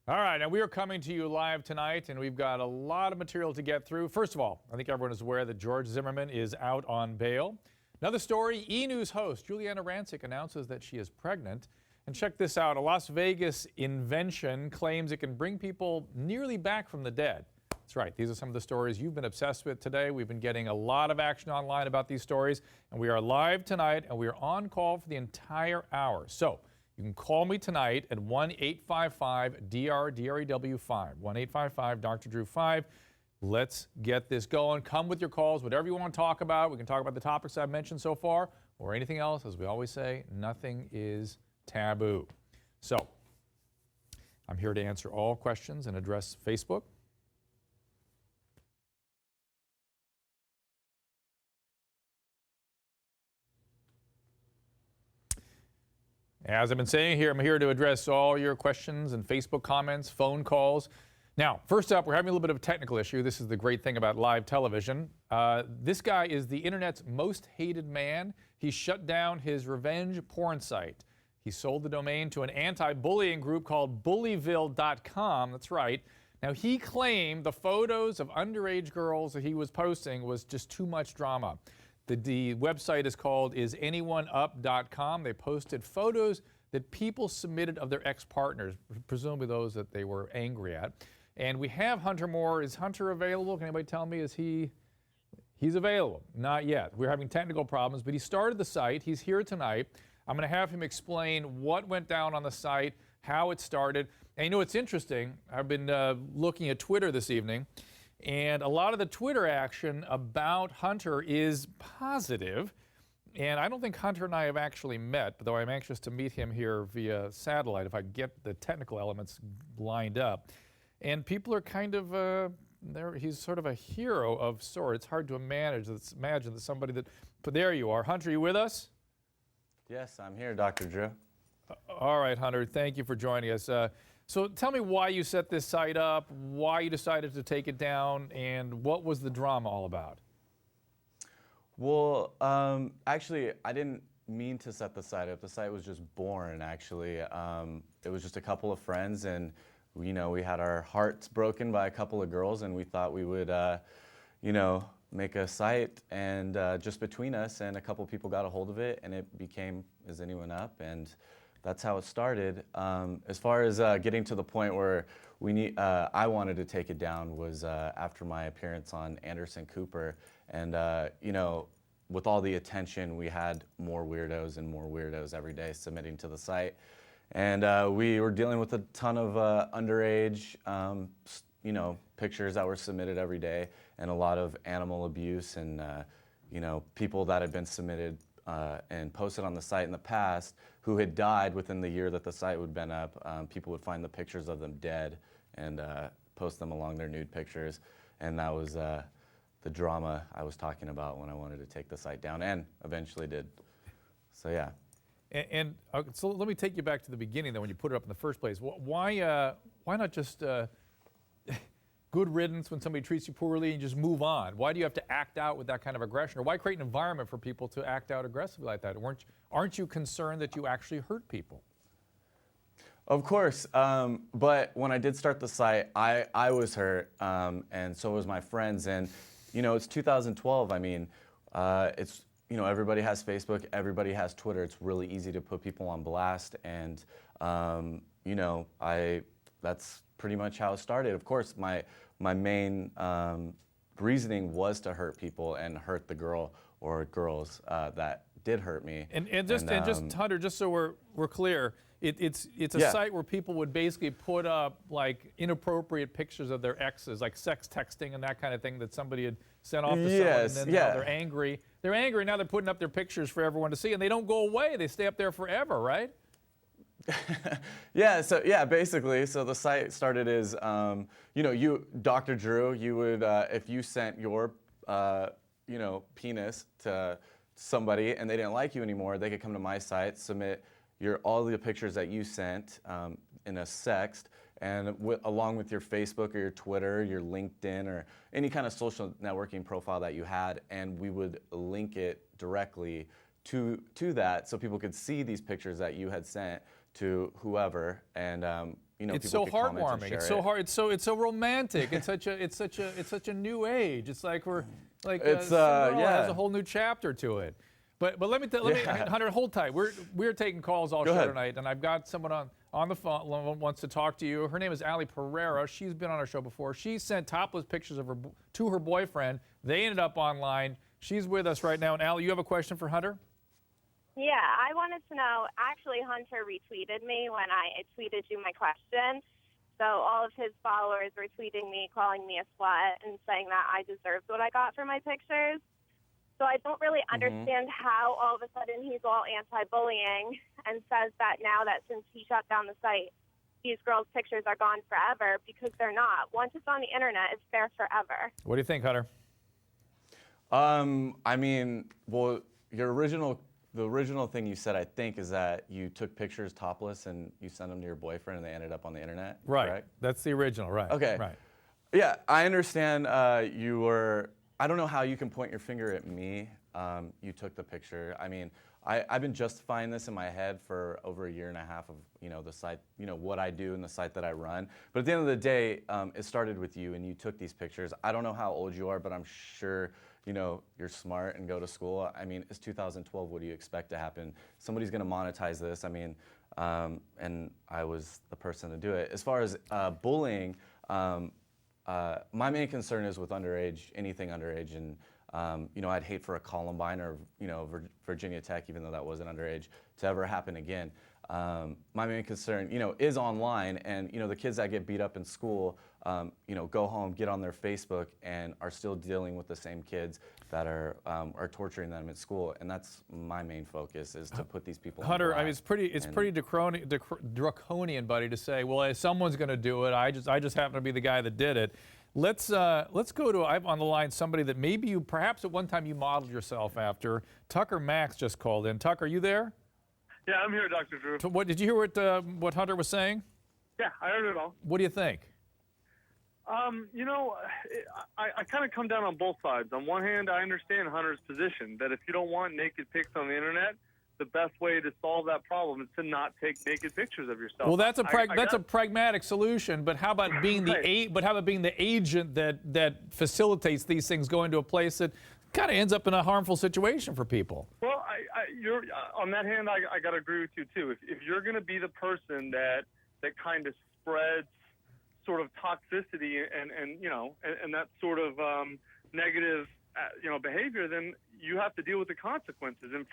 All right, now we are coming to you live tonight, and we've got a lot of material to get through. First of all, I think everyone is aware that George Zimmerman is out on bail. Another story, E! News host Juliana Rancic announces that she is pregnant. And check this out, a Las Vegas invention claims it can bring people nearly back from the dead. That's right, these are some of the stories you've been obsessed with today. We've been getting a lot of action online about these stories, and we are live tonight, and we are on call for the entire hour. So you can call me tonight at 1-855-DR-DREW5, 1-855-Dr. Drew 5. Let's get this going. Come with your calls, whatever you want to talk about. We can talk about the topics I've mentioned so far or anything else. As we always say, nothing is taboo. So I'm here to answer all questions and address Facebook. As I've been saying here, I'm here to address all your questions and Facebook comments, phone calls. Now, first up, we're having a little bit of a technical issue. This is the great thing about live television. This guy is the internet's most hated man. He shut down his revenge porn site. He sold the domain to an anti-bullying group called bullyville.com. That's right. Now, he claimed the photos of underage girls that he was posting was just too much drama. The website is called isanyoneUp.com. They posted photos that people submitted of their ex-partners, presumably those that they were angry at. And we have Hunter Moore. Is Hunter available? Can anybody tell me? He's available? Not yet. We're having technical problems, but he started the site. He's here tonight. I'm going to have him explain what went down on the site, how it started. And you know, it's interesting. I've been looking at Twitter this evening, and a lot of the Twitter action about Hunter is positive. And I don't think Hunter and I have actually met, though I'm anxious to meet him here via satellite if I get the technical elements lined up. And people are kind of, he's sort of a hero of sorts. It's hard to imagine that somebody that, but there you are. Hunter, you with us? Yes, I'm here, Dr. Drew. All right, Hunter, thank you for joining us. So tell me why you set this site up, why you decided to take it down, and what was the drama all about? Well, actually, I didn't mean to set the site up. The site was just born, actually. It was just a couple of friends, and we had our hearts broken by a couple of girls, and we thought we would, make a site, and just between us, and a couple of people got a hold of it, and it became Is Anyone Up, and that's how it started. As far as getting to the point where I wanted to take it down was after my appearance on Anderson Cooper, and with all the attention, we had more weirdos and more weirdos every day submitting to the site, and we were dealing with a ton of underage, pictures that were submitted every day, and a lot of animal abuse, and people that had been submitted and posted on the site in the past who had died within the year that the site would have been up. People would find the pictures of them dead and post them along their nude pictures, and that was the drama I was talking about when I wanted to take the site down, and eventually did. So yeah. And so let me take you back to the beginning, then, when you put it up in the first place. Why not just good riddance when somebody treats you poorly and just move on? Why do you have to act out with that kind of aggression? Or why create an environment for people to act out aggressively like that? Aren't you concerned that you actually hurt people? Of course, but when I did start the site, I was hurt, and so was my friends. And it's 2012. I mean, it's everybody has Facebook, everybody has Twitter. It's really easy to put people on blast, and that's pretty much how it started. Of course, my main reasoning was to hurt people and hurt the girl or girls that did hurt me. And just Hunter, just so we're clear, it's a site where people would basically put up like inappropriate pictures of their exes, like sex texting and that kind of thing that somebody had sent off to someone, and then now they're angry. They're angry, now they're putting up their pictures for everyone to see, and they don't go away. They stay up there forever, right? Basically, so the site started as, you, Dr. Drew, you would, if you sent your, penis to somebody and they didn't like you anymore, they could come to my site, submit all the pictures that you sent in a sext, and along with your Facebook or your Twitter, your LinkedIn, or any kind of social networking profile that you had, and we would link it directly to that so people could see these pictures that you had sent to whoever, and It's people so could comment and heartwarming. share It's so it. hard. It's so romantic. It's such a new age. It's like we're like It's, Cinderella yeah. has a whole new chapter to it. But let me Yeah. Hunter, hold tight. We're taking calls all Go show ahead. tonight, and I've got someone on the phone wants to talk to you. Her name is Allie Pereira. She's been on our show before. She sent topless pictures of her to her boyfriend. They ended up online. She's with us right now. And Allie, you have a question for Hunter? Yeah, I wanted to know, actually Hunter retweeted me when I tweeted you my question. So all of his followers were tweeting me, calling me a slut, and saying that I deserved what I got for my pictures. So I don't really understand how all of a sudden he's all anti-bullying and says that now that since he shut down the site, these girls' pictures are gone forever, because they're not. Once it's on the internet, it's there forever. What do you think, Hunter? I mean, well, the original thing you said, I think, is that you took pictures topless and you sent them to your boyfriend and they ended up on the internet. Right. Correct? That's the original. Right. Okay. Right. Yeah, I understand. You were. I don't know how you can point your finger at me. You took the picture. I mean, I've been justifying this in my head for over a year and a half of the site, what I do and the site that I run. But at the end of the day, it started with you, and you took these pictures. I don't know how old you are, but I'm sure you're smart and go to school. I mean, it's 2012. What do you expect to happen? Somebody's going to monetize this. I mean, and I was the person to do it. As far as bullying, my main concern is with underage, anything underage, and I'd hate for a Columbine or Virginia Tech, even though that wasn't underage, to ever happen again. My main concern, is online, and the kids that get beat up in school, go home, get on their Facebook, and are still dealing with the same kids that are torturing them at school, and that's my main focus, is to put these people. Hunter, I mean, it's pretty draconian, buddy, to say, well, if someone's going to do it, I just happen to be the guy that did it. Let's go to, I have on the line somebody that maybe perhaps at one time you modeled yourself after. Tucker Max just called in. Tucker, are you there? Yeah, I'm here, Dr. Drew. So did you hear what Hunter was saying? Yeah, I heard it all. What do you think? I kind of come down on both sides. On one hand, I understand Hunter's position that if you don't want naked pics on the internet, the best way to solve that problem is to not take naked pictures of yourself. Well, that's a pragmatic solution. But how about being the agent that facilitates these things going to a place that kind of ends up in a harmful situation for people? Well, you're on that hand, I got to agree with you too. If you're going to be the person that kind of spreads sort of toxicity and that sort of negative behavior, then you have to deal with the consequences. And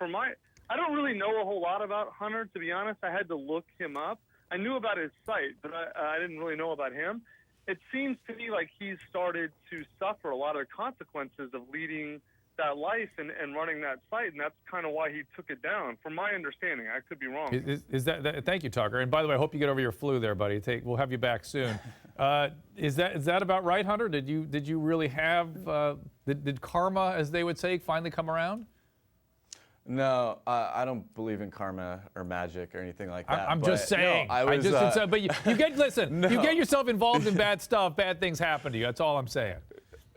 I don't really know a whole lot about Hunter, to be honest. I had to look him up. I knew about his site, but I didn't really know about him. It seems to me like he's started to suffer a lot of the consequences of leading that life and running that site, and that's kind of why he took it down, from my understanding. I could be wrong. Is that thank you, Tucker. And by the way, I hope you get over your flu there, buddy. We'll have you back soon. Is that about right, Hunter? Did you really have did karma, as they would say, finally come around? No, I don't believe in karma or magic or anything like that. I'm just saying. No, but you get listen. No. You get yourself involved in bad stuff. Bad things happen to you. That's all I'm saying.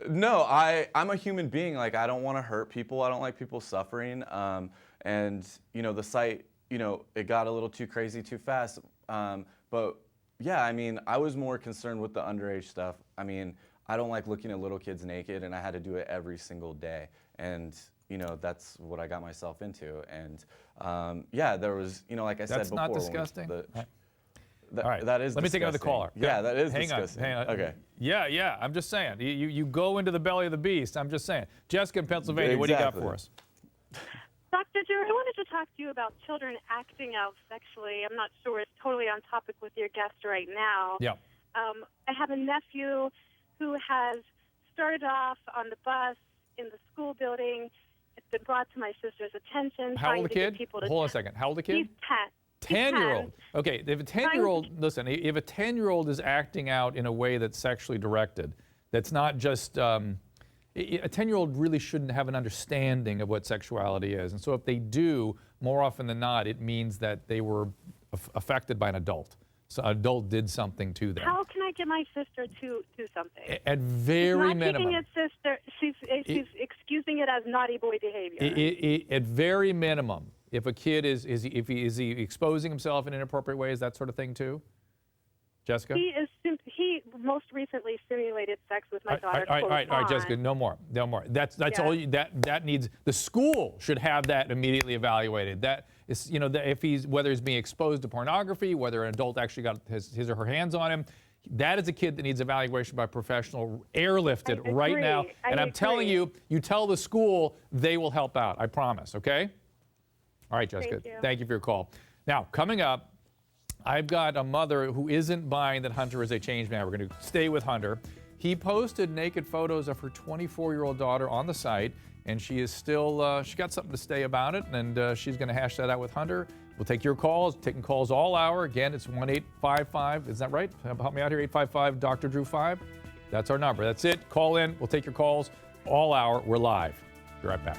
No, I'm a human being. Like, I don't want to hurt people. I don't like people suffering. And the site, it got a little too crazy too fast. But yeah, I mean, I was more concerned with the underage stuff. I mean, I don't like looking at little kids naked, and I had to do it every single day. And that's what I got myself into. And yeah, there was, like I said before. That's not disgusting. All right. That is Let me take another disgusting. caller. Yeah, that is Hang disgusting. Hang on. Okay. Yeah. I'm just saying. You go into the belly of the beast. I'm just saying. Jessica in Pennsylvania, what do you got for us? Dr. Drew, I wanted to talk to you about children acting out sexually. I'm not sure it's totally on topic with your guest right now. Yeah. I have a nephew who has started off on the bus in the school building. It's been brought to my sister's attention. How old a kid? Hold on a second. How old a kid? He's 10. 10-year-old. Okay, if a 10-year-old, listen, if a 10-year-old is acting out in a way that's sexually directed, that's not just, a 10-year-old really shouldn't have an understanding of what sexuality is. And so if they do, more often than not, it means that they were affected by an adult. So an adult did something to them. How can I get my sister to do something? At very she's not minimum. Teaching its sister, she's excusing it as naughty boy behavior. At very minimum, if a kid is he exposing himself in inappropriate ways, that sort of thing too? Jessica? He most recently simulated sex with my daughter. All right, Jessica, no more. That's all that needs. The school should have that immediately evaluated. That is, if whether he's being exposed to pornography, whether an adult actually got his or her hands on him, that is a kid that needs evaluation by a professional, airlifted right now. And I'm telling you, you tell the school, they will help out. I promise. Okay. All right, Jessica. Thank you for your call. Now, coming up, I've got a mother who isn't buying that Hunter is a changed man. We're going to stay with Hunter. He posted naked photos of her 24-year-old daughter on the site, and she is still, she got something to say about it, and she's going to hash that out with Hunter. We'll take your calls, taking calls all hour. Again, it's 1-855, is that right? Help me out here, 855 Dr. Drew 5. That's our number. That's it. Call in. We'll take your calls all hour. We're live. Be right back.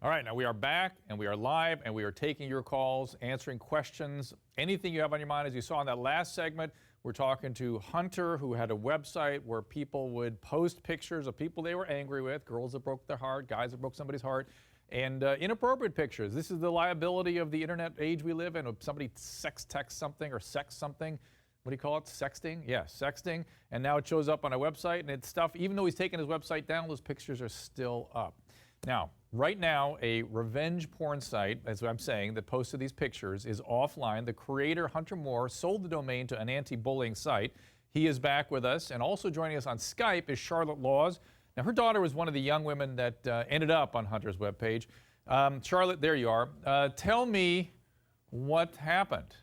All right, now we are back and we are live and we are taking your calls, answering questions, anything you have on your mind. As you saw in that last segment, we're talking to Hunter, who had a website where people would post pictures of people they were angry with, girls that broke their heart, guys that broke somebody's heart, and inappropriate pictures. This is the liability of the internet age we live in. If somebody sex texts something or sex something, what do you call it? Sexting? Yeah, sexting. And now it shows up on a website, and it's stuff, even though he's taken his website down, those pictures are still up. Now, right now, a revenge porn site, as I'm saying, that posted these pictures is offline. The creator, Hunter Moore, sold the domain to an anti-bullying site. He is back with us, and also joining us on Skype is Charlotte Laws. Now, her daughter was one of the young women that ended up on Hunter's webpage. Charlotte, there you are. Tell me what happened?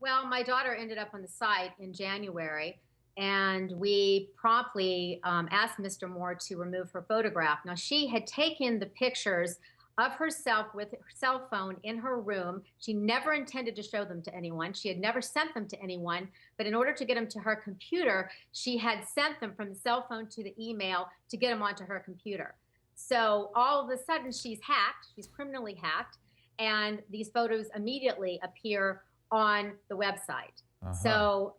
Well, my daughter ended up on the site in January, and we promptly asked Mr. Moore to remove her photograph. Now, she had taken the pictures of herself with her cell phone in her room. She never intended to show them to anyone. She had never sent them to anyone, but in order to get them to her computer, she had sent them from the cell phone to the email to get them onto her computer. So all of a sudden, she's hacked. She's criminally hacked, and these photos immediately appear on the website. So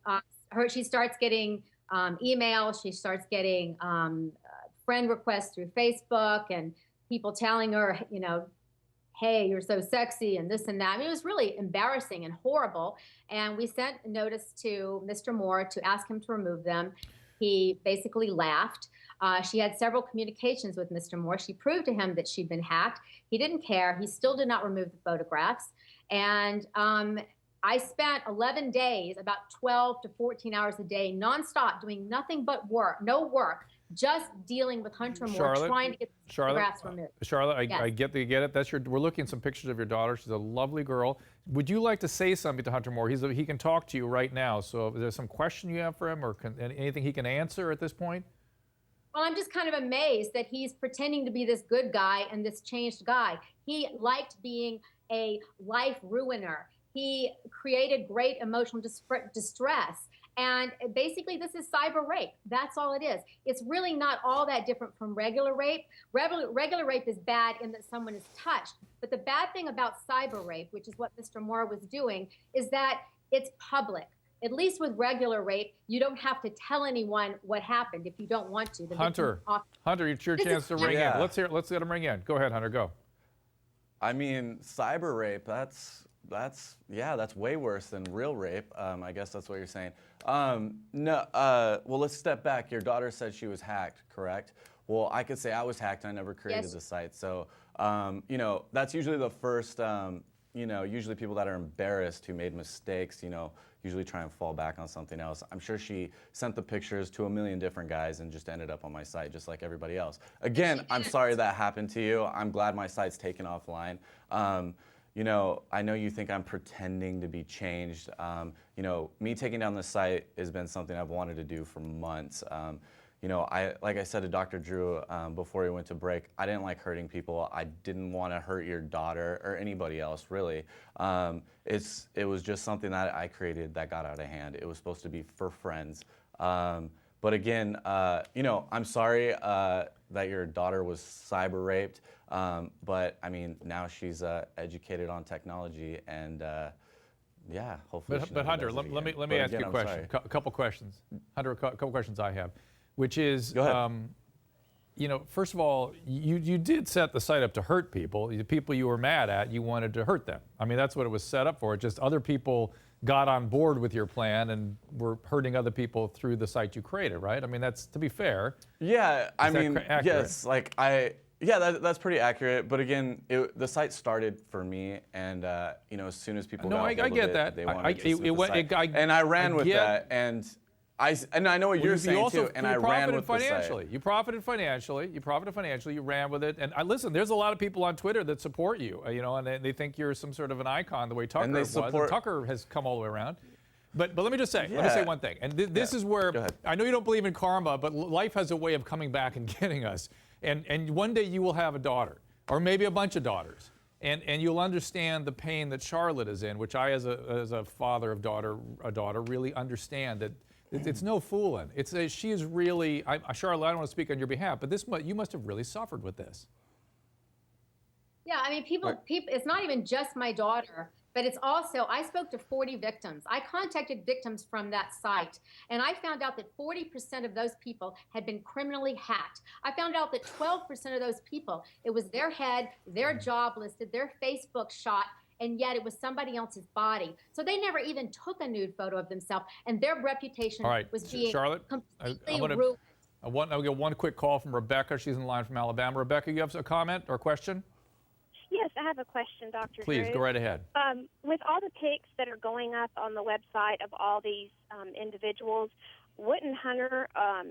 she starts getting emails, she starts getting friend requests through Facebook, and people telling her, you know, hey, you're so sexy and this and that. I mean, it was really embarrassing and horrible. And we sent a notice to Mr. Moore to ask him to remove them. He basically laughed. She had several communications with Mr. Moore. She proved to him that she'd been hacked. He didn't care. He still did not remove the photographs. And I spent 11 days, about 12 to 14 hours a day, nonstop, doing nothing but work, no work, just dealing with Hunter Moore, trying to get the photographs removed. Charlotte, I get it. That's we're looking at some pictures of your daughter. She's a lovely girl. Would you like to say something to Hunter Moore? He can talk to you right now. So if there's some question you have for him, or anything he can answer at this point? Well, I'm just kind of amazed that he's pretending to be this good guy and this changed guy. He liked being a life ruiner. He created great emotional distress. And basically, this is cyber rape. That's all it is. It's really not all that different from regular rape. Regular rape is bad in that someone is touched. But the bad thing about cyber rape, which is what Mr. Moore was doing, is that it's public. At least with regular rape, you don't have to tell anyone what happened if you don't want to. Hunter, it's your chance to ring in. Let's let him ring in. Go ahead, Hunter, go. I mean, cyber rape, that's way worse than real rape. I guess that's what you're saying. Well, let's step back. Your daughter said she was hacked, correct? Well, I could say I was hacked. I never created the site. So, you know, that's usually the first, you know, usually people that are embarrassed who made mistakes, you know, usually try and fall back on something else. I'm sure she sent the pictures to a million different guys and just ended up on my site just like everybody else. Again, I'm sorry that happened to you. I'm glad my site's taken offline. You know, I know you think I'm pretending to be changed. You know, me taking down the site has been something I've wanted to do for months. You know, like I said to Dr. Drew before we went to break, I didn't like hurting people. I didn't want to hurt your daughter or anybody else, really. It was just something that I created that got out of hand. It was supposed to be for friends. But again, you know, I'm sorry that your daughter was cyber raped. But I mean, now she's educated on technology, and yeah, hopefully. But Hunter, let me ask you a question. A couple questions, Hunter. A couple questions I have, which is, go ahead. You know, first of all, you did set the site up to hurt people. The people you were mad at, you wanted to hurt them. I mean, that's what it was set up for. Just other people got on board with your plan and were hurting other people through the site you created, right? I mean, that's, to be fair. Yeah, I mean, accurate? yes, like yeah, that's pretty accurate. But again, the site started for me, and you know, as soon as people got a hold of it, they wanted to sue the site. And I ran with that, and I know what you're saying too, and I ran with the site. You profited financially. You ran with it. And listen, there's a lot of people on Twitter that support you, you know, and they think you're some sort of an icon, the way Tucker was. And Tucker has come all the way around. But let me just say, let me say one thing. And this is where I know you don't believe in karma, but life has a way of coming back and getting us. And one day you will have a daughter, or maybe a bunch of daughters, and you'll understand the pain that Charlotte is in, which I, as a father of a daughter, really understand that it's no fooling. She is really, Charlotte, I don't want to speak on your behalf, but you must have really suffered with this. Yeah, I mean, people, it's not even just my daughter, but it's also, I spoke to 40 victims. I contacted victims from that site, and I found out that 40% of those people had been criminally hacked. I found out that 12% of those people, it was their head, their job listed, their Facebook shot, and yet it was somebody else's body. So they never even took a nude photo of themselves, and their reputation was being completely ruined. I'll get one quick call from Rebecca. She's in line from Alabama. Rebecca, you have a comment or question? Yes, I have a question, Dr. Please, Drew. go right ahead. With all the pics that are going up on the website of all these individuals, wouldn't Hunter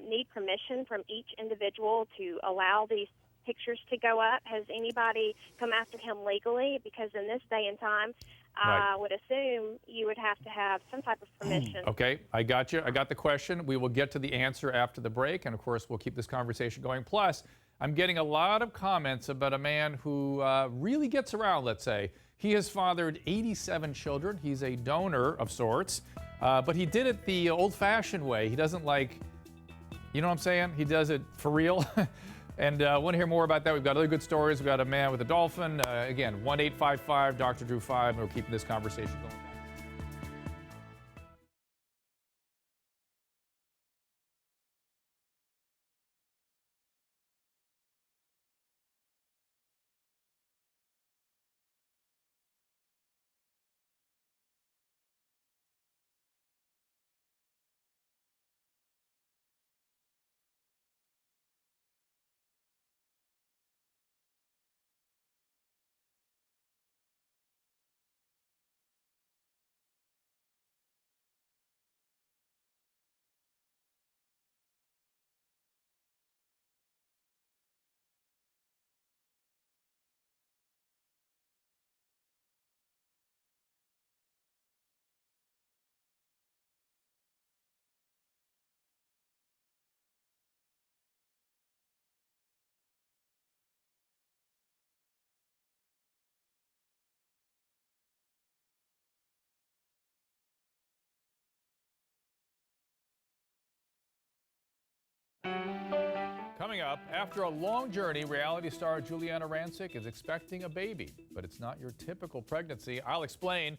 need permission from each individual to allow these pictures to go up? Has anybody come after him legally? Because in this day and time, Right. I would assume you would have to have some type of permission. Okay, I got you. I got the question. We will get to the answer after the break, and of course, we'll keep this conversation going. Plus, I'm getting a lot of comments about a man who really gets around, let's say. He has fathered 87 children. He's a donor of sorts, but he did it the old-fashioned way. He doesn't like, you know what I'm saying? He does it for real. And I want to hear more about that. We've got other good stories. We've got a man with a dolphin. Again, 1-855-Dr. Drew 5, and we're keeping this conversation going. Coming up, after a long journey, reality star Juliana Rancic is expecting a baby, but it's not your typical pregnancy. I'll explain.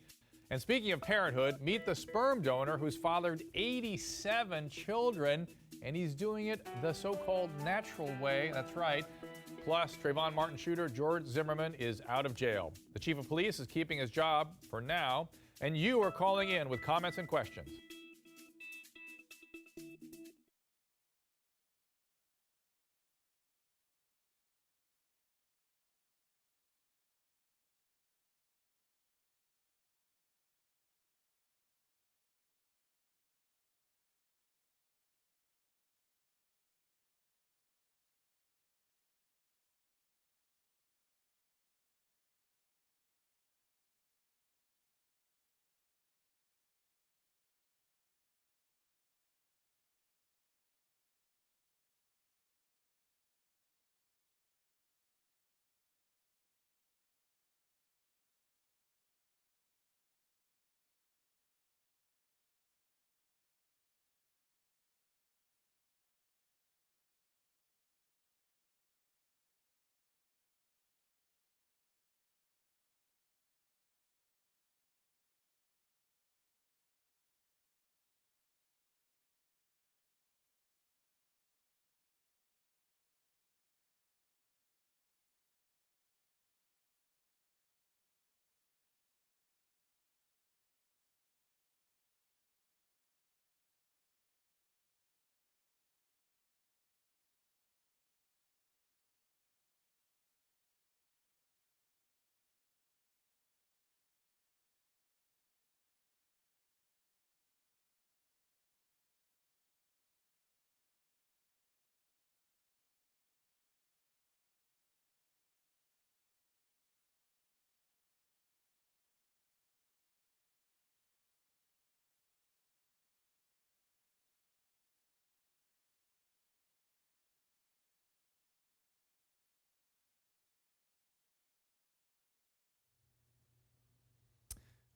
And speaking of parenthood, meet the sperm donor who's fathered 87 children, and he's doing it the so-called natural way. That's right. Plus, Trayvon Martin shooter George Zimmerman is out of jail. The chief of police is keeping his job for now, and you are calling in with comments and questions.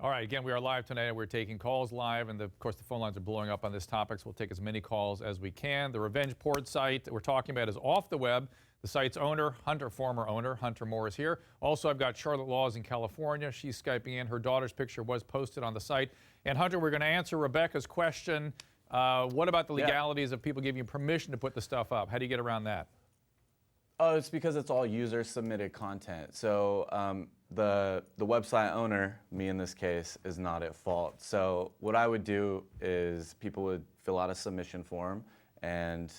All right, again, we are live tonight. We're taking calls live, and of course, the phone lines are blowing up on this topic, so we'll take as many calls as we can. The revenge porn site that we're talking about is off the web. The site's owner, former owner, Hunter Moore, is here. Also, I've got Charlotte Laws in California. She's Skyping in. Her daughter's picture was posted on the site. And Hunter, we're going to answer Rebecca's question. What about the legalities of people giving you permission to put the stuff up? How do you get around that? Oh, it's because it's all user-submitted content. So the website owner, me in this case, is not at fault. So what I would do is people would fill out a submission form and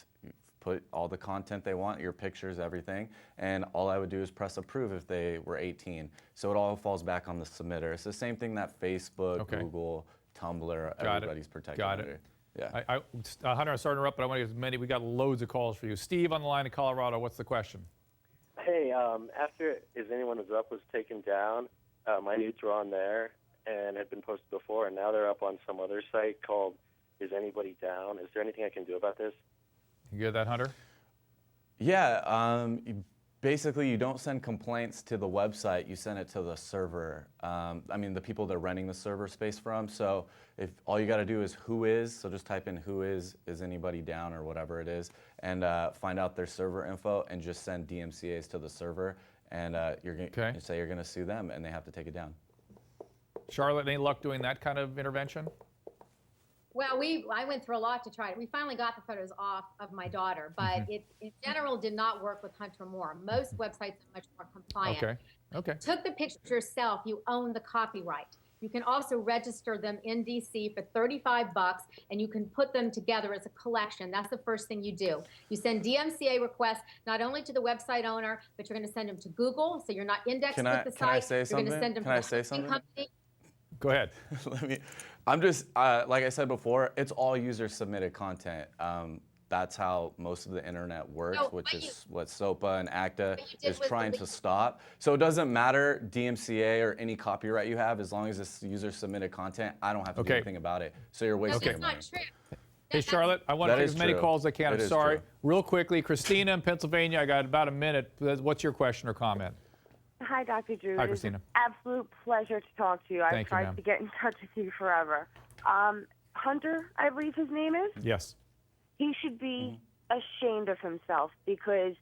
put all the content they want, your pictures, everything, and all I would do is press approve if they were 18. So it all falls back on the submitter. It's the same thing that Facebook, Google, Tumblr, everybody's protected under. Yeah. Hunter, I'm sorry to interrupt, but I want to get as many. We got loads of calls for you. Steve on the line in Colorado. What's the question? Hey, after Is Anyone Is Up was taken down, my nudes were on there and had been posted before, and now they're up on some other site called Is Anybody Down? Is there anything I can do about this? You get that, Hunter? Yeah, basically you don't send complaints to the website, you send it to the server. I mean, the people they're renting the server space from. So if all you got to do is so just type in who is anybody down or whatever it is, and find out their server info and just send DMCAs to the server, and you're going to say you're going to sue them and they have to take it down. Charlotte, any luck doing that kind of intervention? Well, I went through a lot to try it. We finally got the photos off of my daughter, but it in general did not work with Hunter Moore. Most websites are much more compliant. Okay. Okay. Took the pictures yourself, you own the copyright. You can also register them in DC for $35, and you can put them together as a collection. That's the first thing you do. You send DMCA requests not only to the website owner, but you're going to send them to Google, so you're not indexed with the site. Can I say You're something? going to send them Can to I say something? company. Go ahead. I'm just, like I said before, it's all user-submitted content. That's how most of the internet works, which is what SOPA and ACTA is trying to stop. So it doesn't matter DMCA or any copyright you have, as long as it's user-submitted content, I don't have to do anything about it. So you're wasting your money. That's not true. Hey, Charlotte, I want to take as many calls as I can. I'm sorry. True. Real quickly, Christina in Pennsylvania, I got about a minute. What's your question or comment? Hi, Dr. Drew. Hi, Christina. It's an absolute pleasure to talk to you. I've tried to get in touch with you forever. Hunter, I believe his name is? Yes. He should be ashamed of himself, because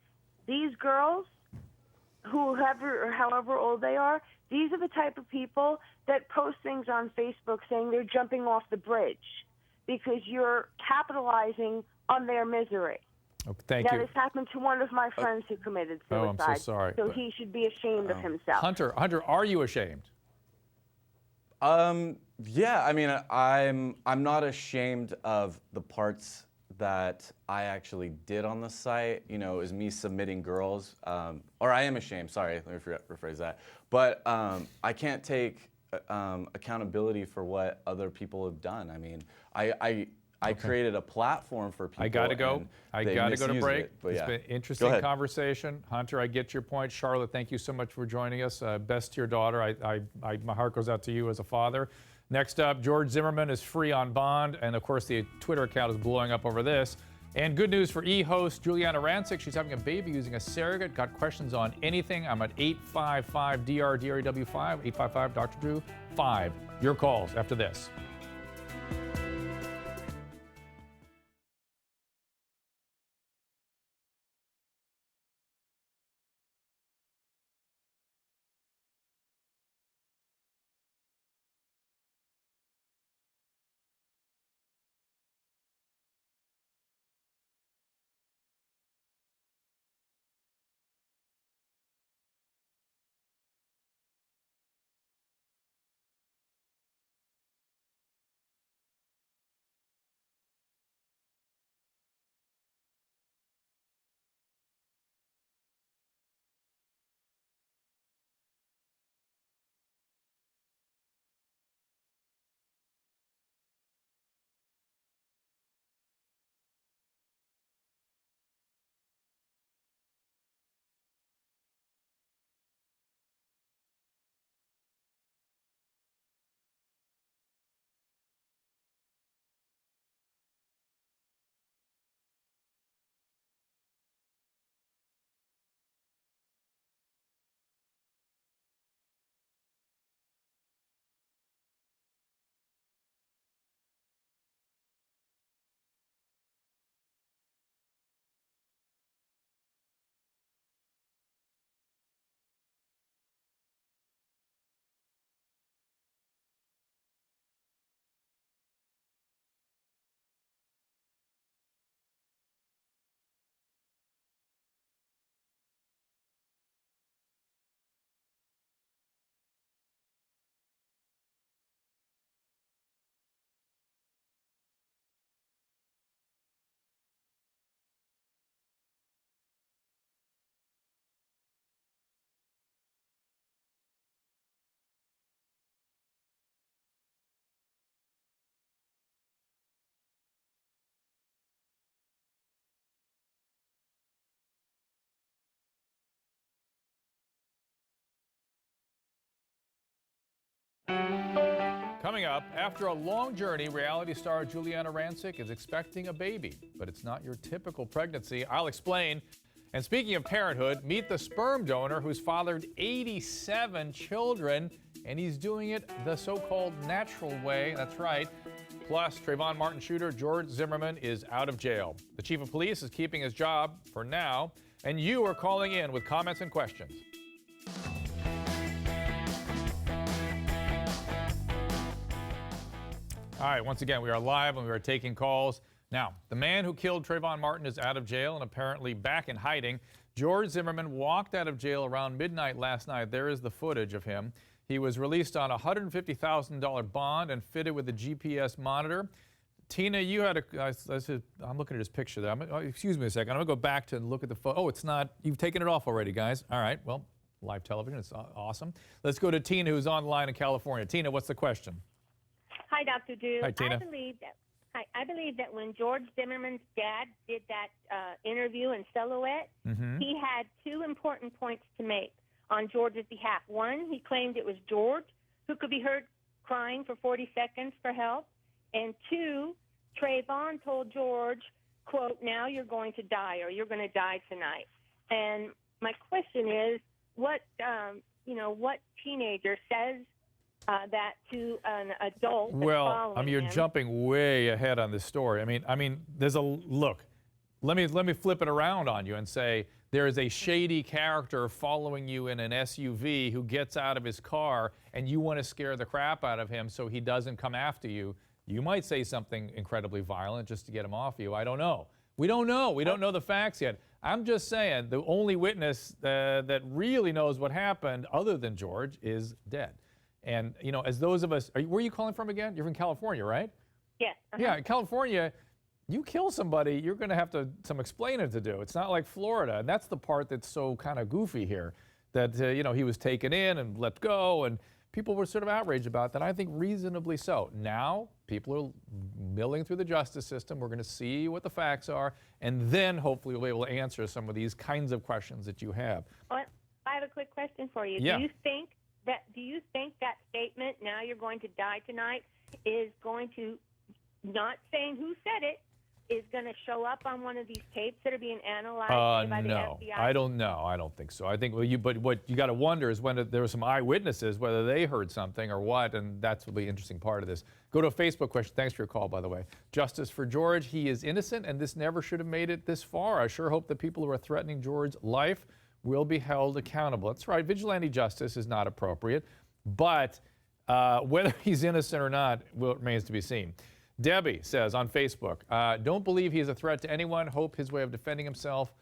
these girls, whoever or however old they are, these are the type of people that post things on Facebook saying they're jumping off the bridge because you're capitalizing on their misery. Oh, thank you. This happened to one of my friends who committed suicide. Oh, I'm so sorry. So he should be ashamed of himself. Hunter, are you ashamed? Yeah, I mean, I'm not ashamed of the parts that I actually did on the site. You know, is me submitting girls, or I am ashamed. Sorry, let me rephrase that. But I can't take accountability for what other people have done. I mean, I created a platform for people. I got to go. I got to go to break. It's been an interesting conversation. Hunter, I get your point. Charlotte, thank you so much for joining us. Best to your daughter. My heart goes out to you as a father. Next up, George Zimmerman is free on bond. And of course, the Twitter account is blowing up over this. And good news for E-host Juliana Rancic. She's having a baby using a surrogate. Got questions on anything? I'm at 855-DR-DREW5, 855-Dr. Drew 5. Your calls after this. Coming up, after a long journey, reality star Juliana Rancic is expecting a baby, but it's not your typical pregnancy. I'll explain. And speaking of parenthood, meet the sperm donor who's fathered 87 children, and he's doing it the so-called natural way. That's right. Plus, Trayvon Martin shooter George Zimmerman is out of jail. The chief of police is keeping his job for now, and you are calling in with comments and questions. All right, once again, we are live and we are taking calls. Now, the man who killed Trayvon Martin is out of jail and apparently back in hiding. George Zimmerman walked out of jail around midnight last night. There is the footage of him. He was released on a $150,000 bond and fitted with a GPS monitor. Tina, you had I'm looking at his picture there. Excuse me a second. I'm going to go back to look at the photo. Oh, it's not. You've taken it off already, guys. All right. Well, live television. It's awesome. Let's go to Tina, who's online in California. Tina, what's the question? Hi, Dr. Drew. Hi, Tina. I believe that when George Zimmerman's dad did that interview in Silhouette, he had two important points to make on George's behalf. One, he claimed it was George who could be heard crying for 40 seconds for help. And two, Trayvon told George, quote, "Now you're going to die, or you're going to die tonight." And my question is, what teenager says that to an adult? Well, you're jumping way ahead on this story. I mean, there's a look. Let me flip it around on you and say there is a shady character following you in an SUV who gets out of his car, and you want to scare the crap out of him so he doesn't come after you. You might say something incredibly violent just to get him off you. I don't know. We don't know. We don't know the facts yet. I'm just saying the only witness that really knows what happened, other than George, is dead. And, you know, as those of us, where are you calling from again? You're from California, right? Yes. Yeah, in California, you kill somebody, you're going to have some explaining to do. It's not like Florida. And that's the part that's so kind of goofy here, that, he was taken in and let go, and people were sort of outraged about that. I think reasonably so. Now, people are milling through the justice system. We're going to see what the facts are, and then hopefully we'll be able to answer some of these kinds of questions that you have. Well, I have a quick question for you. Yeah. Do you think that statement, "Now you're going to die tonight," is going to, not saying who said it, is going to show up on one of these tapes that are being analyzed by the No, FBI? I don't know. I don't think so. I think, but what you got to wonder is when there were some eyewitnesses, whether they heard something or what, and that's the interesting part of this. Go to a Facebook question. Thanks for your call, by the way. Justice for George. He is innocent, and this never should have made it this far. I sure hope the people who are threatening George's life will be held accountable. That's right. Vigilante justice is not appropriate, but whether he's innocent or not remains to be seen. Debbie says on Facebook, don't believe he is a threat to anyone. Hope his way of defending himself.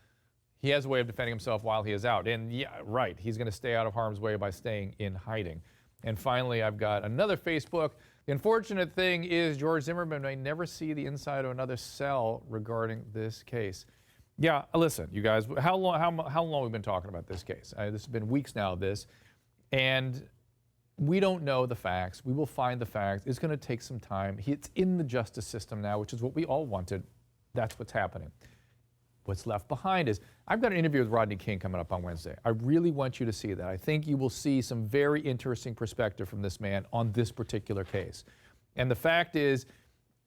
He has a way of defending himself while he is out. And yeah, right, he's going to stay out of harm's way by staying in hiding. And finally, I've got another Facebook. The unfortunate thing is George Zimmerman may never see the inside of another cell regarding this case. Yeah, listen, you guys, how long have we been talking about this case? This has been weeks now, and we don't know the facts. We will find the facts. It's going to take some time. It's in the justice system now, which is what we all wanted. That's what's happening. What's left behind is, I've got an interview with Rodney King coming up on Wednesday. I really want you to see that. I think you will see some very interesting perspective from this man on this particular case. And the fact is,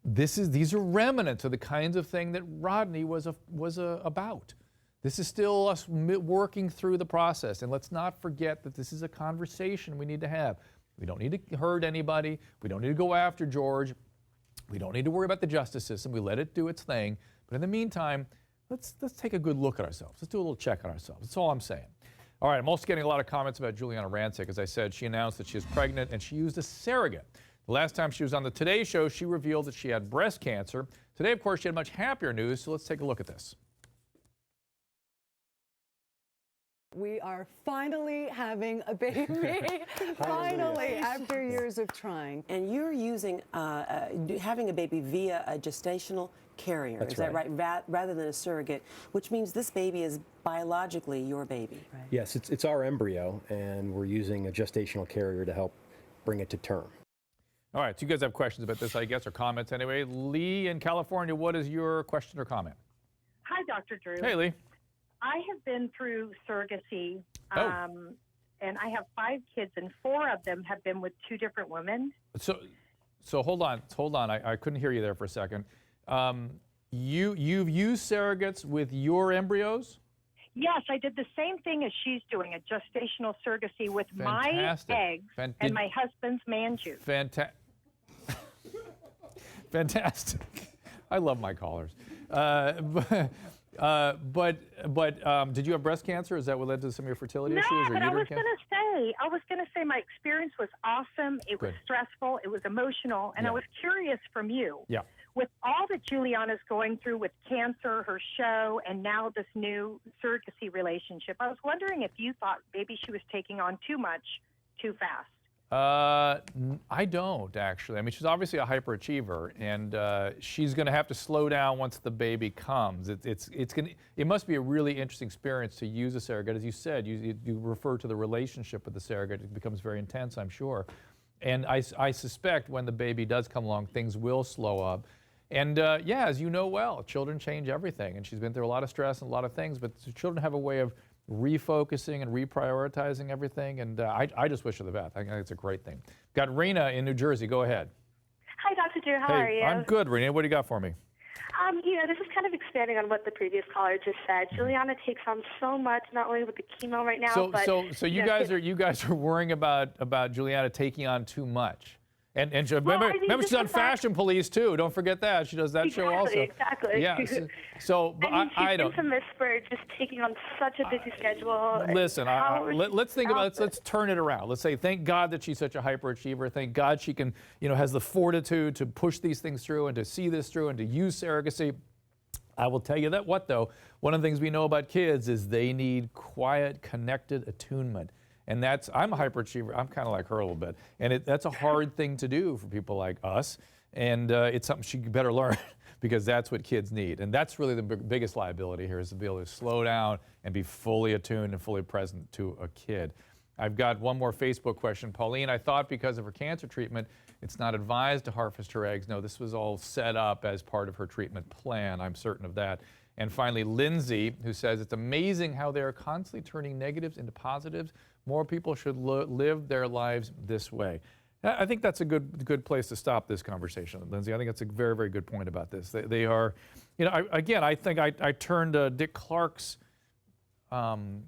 these are remnants of the kinds of thing that Rodney was about. This is still us working through the process. And let's not forget that this is a conversation we need to have. We don't need to hurt anybody. We don't need to go after George. We don't need to worry about the justice system. We let it do its thing. But in the meantime, let's take a good look at ourselves. Let's do a little check on ourselves. That's all I'm saying. All right, I'm also getting a lot of comments about Juliana Rancic. As I said, she announced that she is pregnant and she used a surrogate. The last time she was on the Today Show, she revealed that she had breast cancer. Today, of course, she had much happier news, so let's take a look at this. We are finally having a baby. Finally, after years of trying. And you're using, having a baby via a gestational carrier. That's is that right? Rather than a surrogate, which means this baby is biologically your baby. Right. Yes, it's our embryo, and we're using a gestational carrier to help bring it to term. All right, so you guys have questions about this, I guess, or comments anyway. Lee in California, what is your question or comment? Hi, Dr. Drew. Hey, Lee. I have been through surrogacy, Oh. and I have 5 kids, and 4 of them have been with 2 different women. So So hold on. I couldn't hear you there for a second. You've used surrogates with your embryos? Yes, I did the same thing as she's doing, a gestational surrogacy with Fantastic. my eggs and my husband's man juice. Fantastic. I love my callers. But did you have breast cancer? Is that what led to some of your fertility issues? Or No, but I was uterine going to say my experience was awesome. It was stressful. It was emotional. And I was curious from you. Yeah. With all that Juliana's going through with cancer, her show, and now this new surrogacy relationship, I was wondering if you thought maybe she was taking on too much too fast. I don't actually. I mean, she's obviously a hyperachiever, and she's going to have to slow down once the baby comes. It must be a really interesting experience to use a surrogate, as you said. You refer to the relationship with the surrogate. It becomes very intense, I'm sure. And I suspect when the baby does come along, things will slow up. And yeah, as you know well, children change everything, and she's been through a lot of stress and a lot of things. But children have a way of refocusing and reprioritizing everything, and I just wish her the best. I think it's a great thing. Got Rena in New Jersey. Go ahead. Hi, Dr. Drew. How are you? I'm good, Rena. What do you got for me? This is kind of expanding on what the previous caller just said. Juliana takes on so much, not only with the chemo right now, so you guys are worrying about Juliana taking on too much. And remember she's on Fashion Police too. Don't forget that. She does that show also. Exactly. Yeah. So I don't. She's infamous for just taking on such a busy schedule. Listen, let's think about it. Let's turn it around. Let's say, thank God that she's such a hyperachiever. Thank God she can, has the fortitude to push these things through and to see this through and to use surrogacy. I will tell you that though, one of the things we know about kids is they need quiet, connected attunement. And I'm a hyperachiever. I'm kind of like her a little bit. And that's a hard thing to do for people like us. And it's something she better learn because that's what kids need. And that's really the biggest liability here, is to be able to slow down and be fully attuned and fully present to a kid. I've got one more Facebook question. Pauline, I thought because of her cancer treatment, it's not advised to harvest her eggs. No, this was all set up as part of her treatment plan. I'm certain of that. And finally, Lindsay, who says, it's amazing how they are constantly turning negatives into positives. More people should live their lives this way. I think that's a good place to stop this conversation, Lindsay. I think that's a very, very good point about this. They are, I think I turned Dick Clark's, having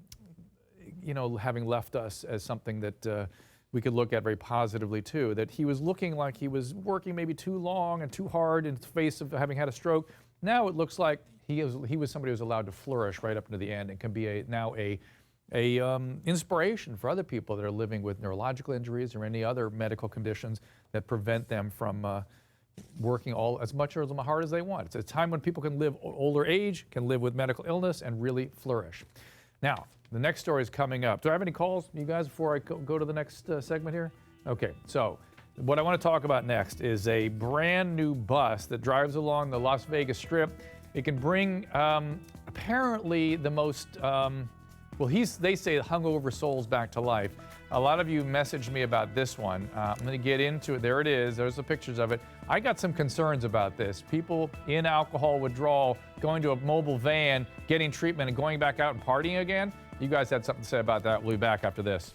left us as something that we could look at very positively too, that he was looking like he was working maybe too long and too hard in the face of having had a stroke. Now it looks like he was somebody who was allowed to flourish right up to the end and can be now a inspiration for other people that are living with neurological injuries or any other medical conditions that prevent them from working as much or as hard as they want. It's a time when people can live older age, can live with medical illness, and really flourish. Now, the next story is coming up. Do I have any calls, you guys, before I go to the next segment here? Okay, so what I want to talk about next is a brand new bus that drives along the Las Vegas Strip. It can bring apparently the most they say hungover souls back to life. A lot of you messaged me about this one. I'm going to get into it. There it is. There's the pictures of it. I got some concerns about this. People in alcohol withdrawal, going to a mobile van, getting treatment, and going back out and partying again. You guys had something to say about that. We'll be back after this.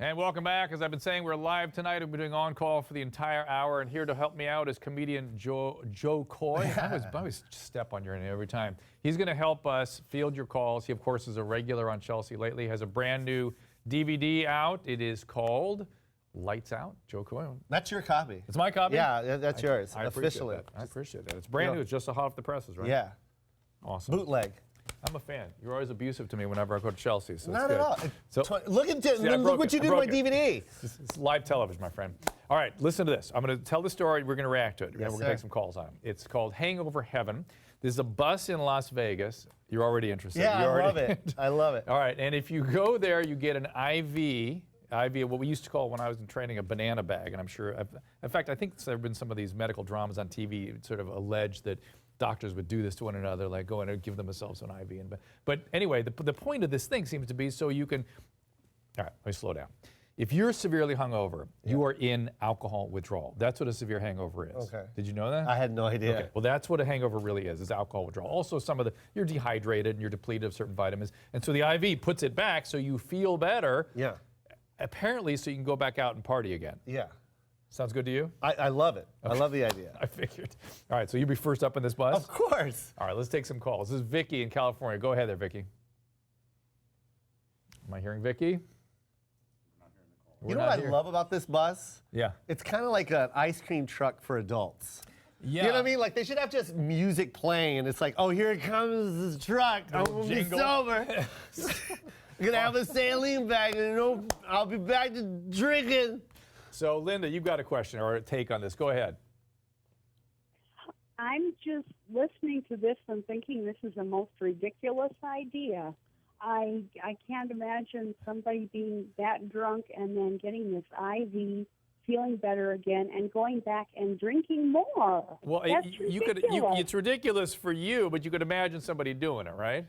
And welcome back. As I've been saying, we're live tonight. We've been doing On Call for the entire hour. And here to help me out is comedian Joe Koy. I always step on your name every time. He's going to help us field your calls. He, of course, is a regular on Chelsea lately. He has a brand new DVD out. It is called Lights Out. Joe Koy. That's your copy. It's my copy? Yeah, that's yours, I officially. I appreciate that. It's brand new. It's just hot off the presses, right? Yeah. Awesome. Bootleg. I'm a fan. You're always abusive to me whenever I go to Chelsea. So Not it's at all. So, look what you did to my DVD. It's live television, my friend. All right, listen to this. I'm going to tell the story. We're going to react to it. Yes, and we're going to take some calls on it. It's called Hangover Heaven. There's a bus in Las Vegas. You're already interested. Yeah, I love it. I love it. All right, and if you go there, you get an IV, what we used to call when I was in training a banana bag. And I'm sure, in fact, I think there have been some of these medical dramas on TV sort of alleged that doctors would do this to one another, like go in and give themselves an IV. But anyway, the point of this thing seems to be so you can, all right, let me slow down. If you're severely hungover, you are in alcohol withdrawal. That's what a severe hangover is. Okay. Did you know that? I had no idea. Okay. Well, that's what a hangover really is alcohol withdrawal. Also, you're dehydrated and you're depleted of certain vitamins. And so the IV puts it back so you feel better. Yeah. Apparently, so you can go back out and party again. Yeah. Sounds good to you? I love it. Okay. I love the idea. I figured. All right, so you'll be first up in this bus? Of course. All right, let's take some calls. This is Vicky in California. Go ahead there, Vicky. Am I hearing Vicky? You know what I love about this bus? Yeah. It's kind of like an ice cream truck for adults. Yeah. You know what I mean? Like they should have just music playing and it's like, oh, here comes this truck. I'm going to be sober. I'm going to have a saline bag and I'll be back to drinking. So, Linda, you've got a question or a take on this. Go ahead. I'm just listening to this and thinking this is the most ridiculous idea. I can't imagine somebody being that drunk and then getting this IV, feeling better again, and going back and drinking more. Well, That's ridiculous. it's ridiculous for you, but you could imagine somebody doing it, right?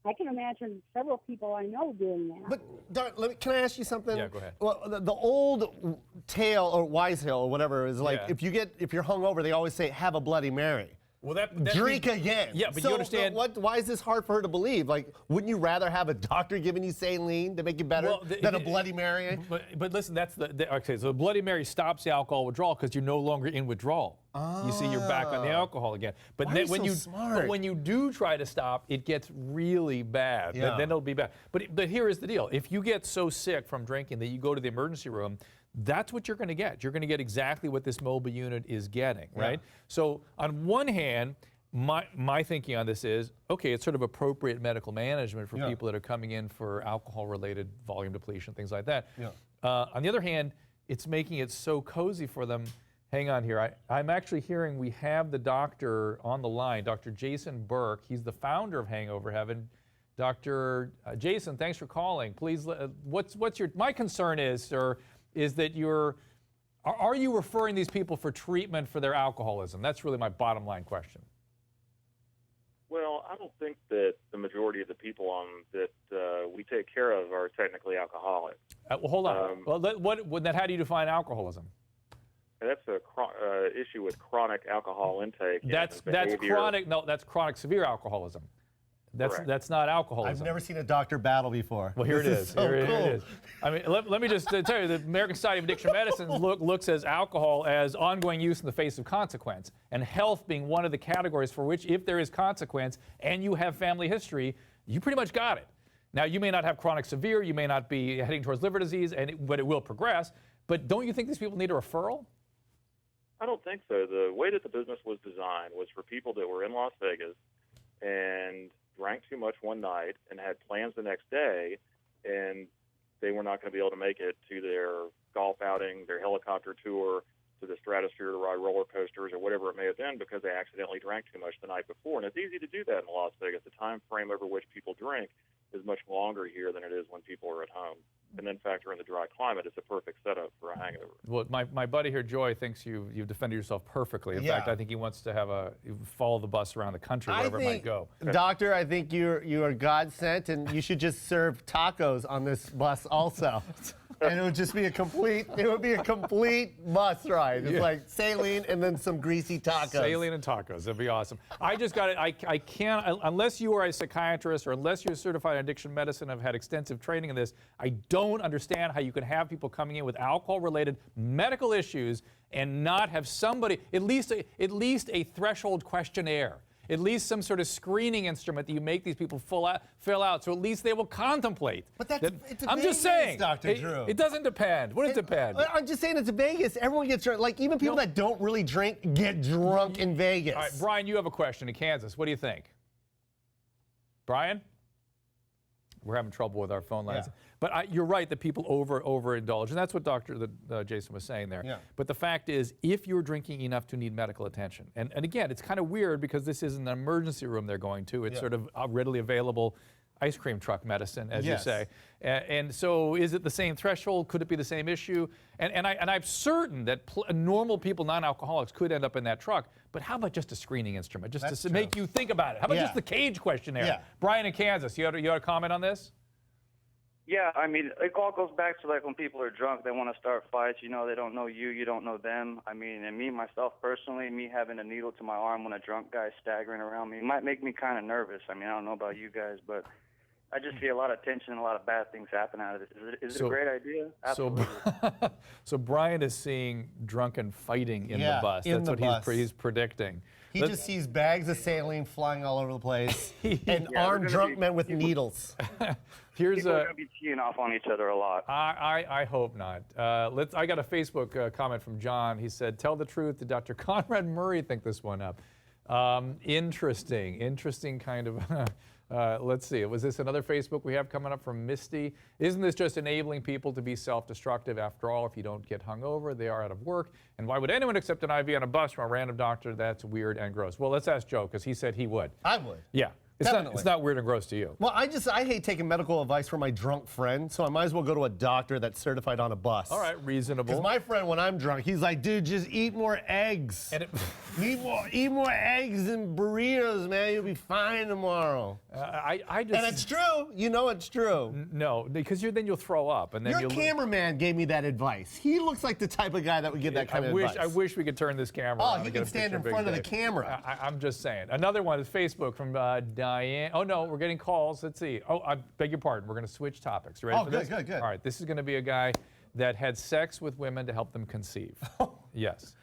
I can imagine several people I know doing that. But can I ask you something? Yeah, go ahead. Well, the old tale or wise tale or whatever is like if you're hungover, they always say have a Bloody Mary. Well, that drink again. Yeah, but you understand. Why is this hard for her to believe? Like, wouldn't you rather have a doctor giving you saline to make you better than a Bloody Mary? But listen, that's okay. So Bloody Mary stops the alcohol withdrawal because you're no longer in withdrawal. Oh. You see, you're back on the alcohol again. But Why then are you when so smart? But when you do try to stop, it gets really bad. Yeah. Then it'll be bad. But here is the deal: if you get so sick from drinking that you go to the emergency room, that's what you're going to get. You're going to get exactly what this mobile unit is getting, right? So on one hand, my thinking on this is, okay, it's sort of appropriate medical management for people that are coming in for alcohol-related volume depletion, things like that. Yeah. On the other hand, it's making it so cozy for them. Hang on here. I'm actually hearing we have the doctor on the line, Dr. Jason Burke. He's the founder of Hangover Heaven. Dr. Jason, thanks for calling. Please, my concern is, sir, is that are you referring these people for treatment for their alcoholism? That's really my bottom line question. Well, I don't think that the majority of the people that we take care of are technically alcoholic. Well, hold on. Then how do you define alcoholism? That's a issue with chronic alcohol intake. That's chronic. No, that's chronic severe alcoholism. That's not alcoholism. I've never seen a doctor battle before. Well, here it is. So Here cool. it is. I mean, let me just tell you, the American Society of Addiction Medicine looks at alcohol as ongoing use in the face of consequence, and health being one of the categories for which, if there is consequence and you have family history, you pretty much got it. Now, you may not have chronic severe, you may not be heading towards liver disease, but it will progress. But don't you think these people need a referral? I don't think so. The way that the business was designed was for people that were in Las Vegas and drank too much one night and had plans the next day, and they were not going to be able to make it to their golf outing, their helicopter tour, to the stratosphere to ride roller coasters or whatever it may have been because they accidentally drank too much the night before. And it's easy to do that in Las Vegas. The time frame over which people drink is much longer here than it is when people are at home. And then factor in the dry climate, it's a perfect setup for a hangover. Well, my buddy here, Joy, thinks you've defended yourself perfectly. In fact, I think he wants to have follow the bus around the country wherever it might go. Doctor, I think you are God sent, and you should just serve tacos on this bus also. and it would just be a complete bus ride. It's like saline and then some greasy tacos. Saline and tacos. That'd be awesome. I just got it. I can't, unless you are a psychiatrist or unless you're certified in addiction medicine, have had extensive training in this, I don't understand how you can have people coming in with alcohol-related medical issues and not have somebody, at least a threshold questionnaire. At least some sort of screening instrument that you make these people fill out, so at least they will contemplate. But that's it's I'm Vegas, just saying, Dr. Drew. It doesn't depend. What does it depend? I'm just saying it's Vegas. Everyone gets drunk. Like even people that don't really drink get drunk in Vegas. All right, Brian, you have a question in Kansas. What do you think? Brian? We're having trouble with our phone lines. Yeah. But you're right that people overindulge, and that's what Dr. Jason was saying there. Yeah. But the fact is, if you're drinking enough to need medical attention, and again, it's kind of weird because this isn't an emergency room they're going to. It's sort of readily available ice cream truck medicine, as you say. And so is it the same threshold? Could it be the same issue? And I'm certain that normal people, non-alcoholics, could end up in that truck. But how about just a screening instrument, just to make you think about it? How about just the cage questionnaire? Yeah. Brian in Kansas, you had a comment on this? Yeah, I mean, it all goes back to like when people are drunk, they want to start fights. You know, they don't know you, you don't know them. I mean, and me, myself personally, me having a needle to my arm when a drunk guy's staggering around me, it might make me kind of nervous. I mean, I don't know about you guys, but I just see a lot of tension and a lot of bad things happen out of this. Is it a great idea? Absolutely. So Brian is seeing drunken fighting in the bus. That's what he's predicting. He just sees bags of saline flying all over the place and armed drunk men with needles. People are going to be teeing off on each other a lot. I hope not. I got a Facebook comment from John. He said, "Tell the truth. Did Dr. Conrad Murray think this one up?" Interesting kind of. Let's see. Was this another Facebook we have coming up from Misty? Isn't this just enabling people to be self-destructive? After all, if you don't get hungover, they are out of work. And why would anyone accept an IV on a bus from a random doctor? That's weird and gross. Well, let's ask Joe, because he said he would. I would. Yeah. It's not weird and gross to you. Well, I hate taking medical advice from my drunk friend, so I might as well go to a doctor that's certified on a bus. All right, reasonable. Because my friend, when I'm drunk, he's like, dude, just eat more eggs. And eat more eggs and burritos, man. You'll be fine tomorrow. And it's true. You know it's true. No, because then you'll throw up. And then Your cameraman gave me that advice. He looks like the type of guy that would give that kind of advice. I wish we could turn this camera on. Oh, he can stand in front of the camera. I'm just saying. Another one is Facebook from Diane. Oh, no, we're getting calls. Let's see. Oh, I beg your pardon. We're going to switch topics. You ready for this? Good. All right, this is going to be a guy that had sex with women to help them conceive. Yes.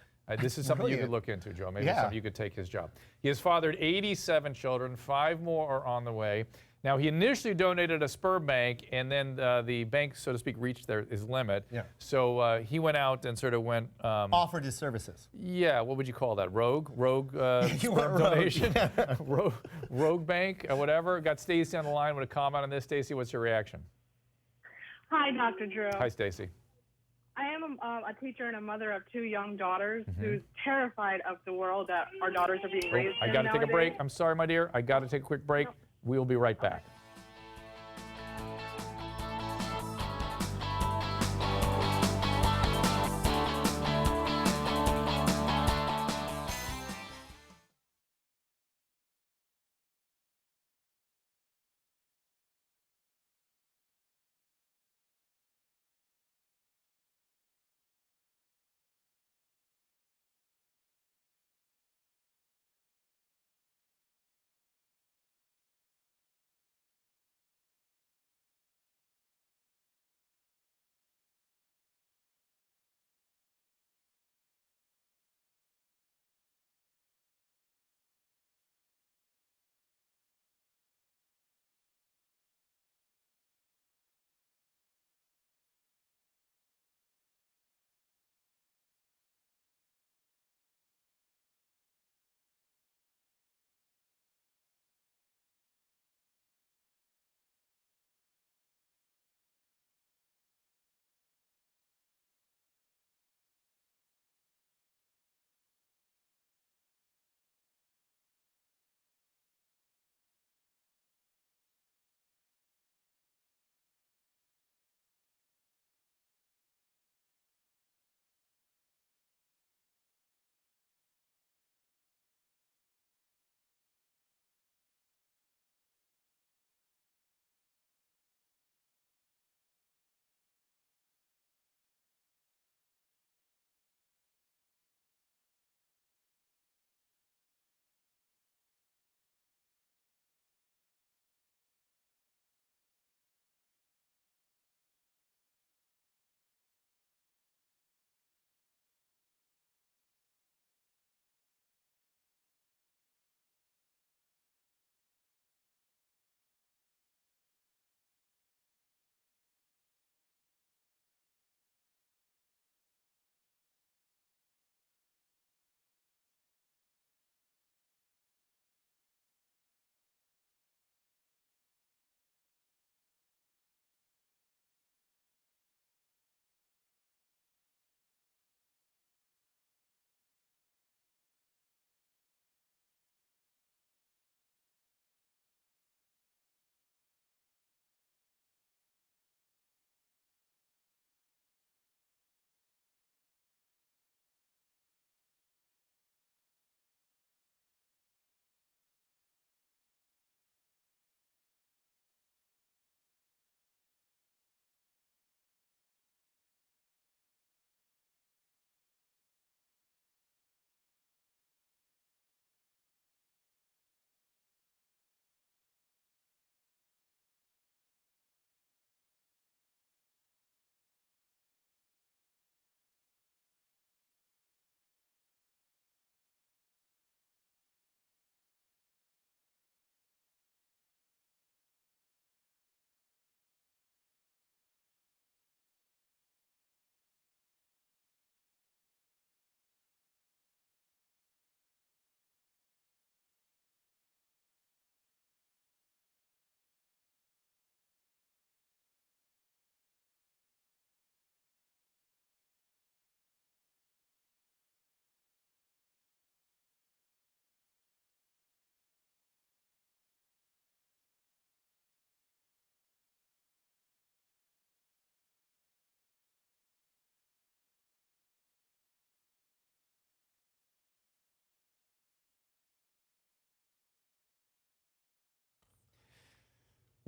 This is something you could look into, Joe. Maybe something you could take his job. He has fathered 87 children. 5 more are on the way. Now, he initially donated a sperm bank, and then the bank, so to speak, reached his limit. Yeah. So he went out and sort of went... offered his services. Yeah, what would you call that? Rogue sperm donation? Rogue bank or whatever. Got Stacy on the line with a comment on this. Stacy, what's your reaction? Hi, Dr. Drew. Hi, Stacy. I am a teacher and a mother of 2 young daughters who's terrified of the world that our daughters are being raised in. I got to take a break. I'm sorry, my dear. I got to take a quick break. We'll be right back.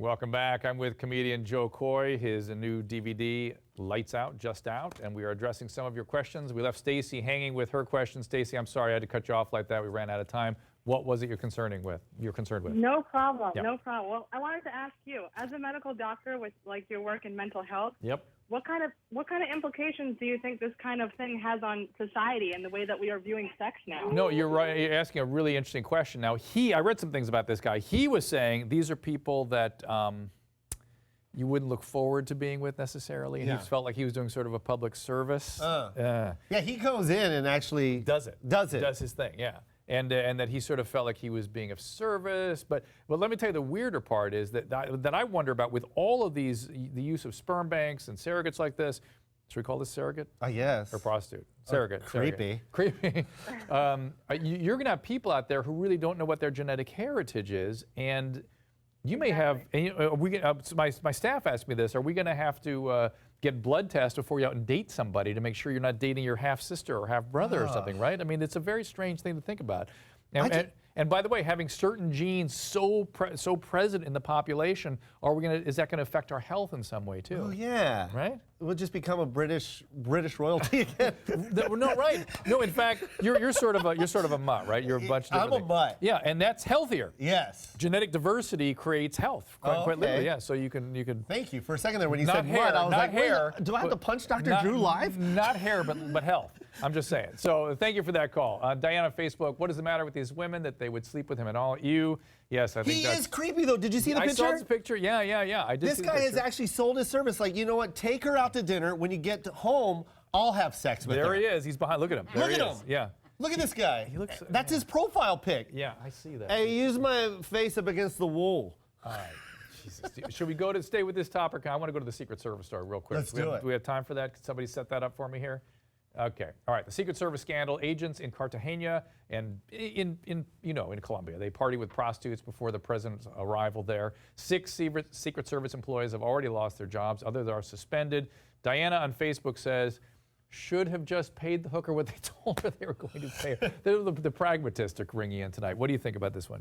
Welcome back. I'm with comedian Joe Coy. His new DVD, Lights Out, Just Out, and we are addressing some of your questions. We left Stacy hanging with her questions. Stacy, I'm sorry I had to cut you off like that. We ran out of time. What was it you're concerned with? No problem. Yeah. No problem. Well, I wanted to ask you, as a medical doctor with like your work in mental health, Yep. what kind of implications do you think this kind of thing has on society and the way that we are viewing sex now? No, you're right. You're asking a really interesting question. Now, I read some things about this guy. He was saying these are people that you wouldn't look forward to being with necessarily. And Yeah. he felt like he was doing sort of a public service. Yeah, he goes in and actually does it. Does his thing, yeah. And that he sort of felt like he was being of service. But let me tell you, the weirder part is that I wonder about with all of these, the use of sperm banks and surrogates like this. Should we call this surrogate? Yes. Or prostitute? Surrogate. Creepy. Creepy. You're going to have people out there who really don't know what their genetic heritage is. And you may have, and, my staff asked me this, are we going to have to get blood tests before you out and date somebody to make sure you're not dating your half-sister or half-brother or something, right? I mean, it's a very strange thing to think about. And by the way, having certain genes so present in the population, is that going to affect our health in some way too? Oh yeah. Right? We'll just become a British royalty again. No, right? No, in fact, you're sort of a mutt, right? You're a bunch of I'm a mutt. Yeah, and that's healthier. Yes. Genetic diversity creates health, quite literally. Yeah, so you can. Thank you for a second there when you not said hair, mutt. I was not like, hair. Do I have to punch Dr. Drew live? Not hair, but health. I'm just saying. So thank you for that call, Diana on Facebook. What is the matter with these women that they would sleep with him and all? Yes, I think he is creepy though. Did you see the picture? I saw the picture. Yeah. I did. This guy has actually sold his service. Like, you know what? Take her out to dinner. When you get home, I'll have sex with her. There he is. He's behind. Look at him. Look at him. Yeah. Look at this guy. He looks. That's his profile pic. Yeah, I see that. Hey, use my face up against the wall. All right. Jesus. Should we stay with this topic? I want to go to the Secret Service story real quick. Let's do it. Do we have time for that? Could somebody set that up for me here? Okay. All right. The Secret Service scandal. Agents in Cartagena and in Colombia. They party with prostitutes before the president's arrival there. 6 Secret Service employees have already lost their jobs. Others are suspended. Diana on Facebook says, should have just paid the hooker what they told her they were going to pay her. The pragmatists are ringing in tonight. What do you think about this one?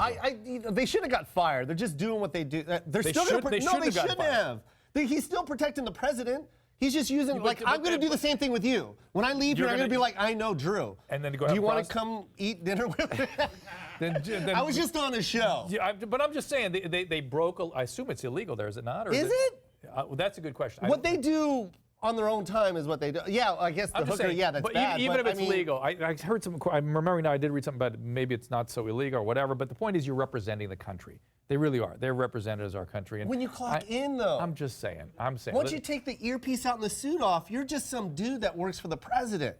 They should have got fired. They're just doing what they do. They shouldn't have. He's still protecting the president. He's just using, I'm going to do the same thing with you. When I leave here, I'm going to be like, I know Drew. And then go do you want to come eat dinner with me? Then I was just on a show. Yeah, but I'm just saying, they broke, I assume it's illegal there, is it not? Or is it? Well, that's a good question. What they do on their own time is what they do. Yeah, I guess the hooker, that's but bad. Even if it's legal, I heard I'm remembering now, I did read something about maybe it's not so illegal or whatever, but the point is you're representing the country. They really are. They're represented as our country. And when you clock in, though. I'm just saying. Once you take the earpiece out and the suit off, you're just some dude that works for the president.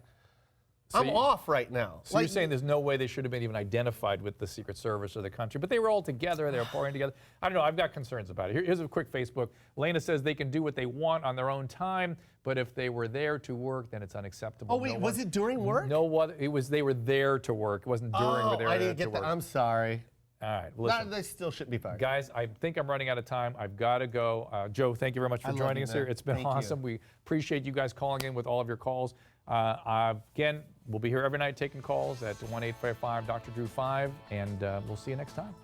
So I'm off right now. So you're saying there's no way they should have been even identified with the Secret Service or the country, but they were all together, they were pouring together. I don't know, I've got concerns about it. Here's a quick Facebook. Lena says they can do what they want on their own time, but if they were there to work, then it's unacceptable. Oh wait, was it during work? No, they were there to work. It wasn't during where they were I didn't get that. I'm sorry. All right, listen. They still shouldn't be fired. Guys, I think I'm running out of time. I've got to go. Joe, thank you very much for joining us here. It's been awesome. We appreciate you guys calling in with all of your calls. Again, we'll be here every night taking calls at 1-855-Dr. Drew 5, and we'll see you next time.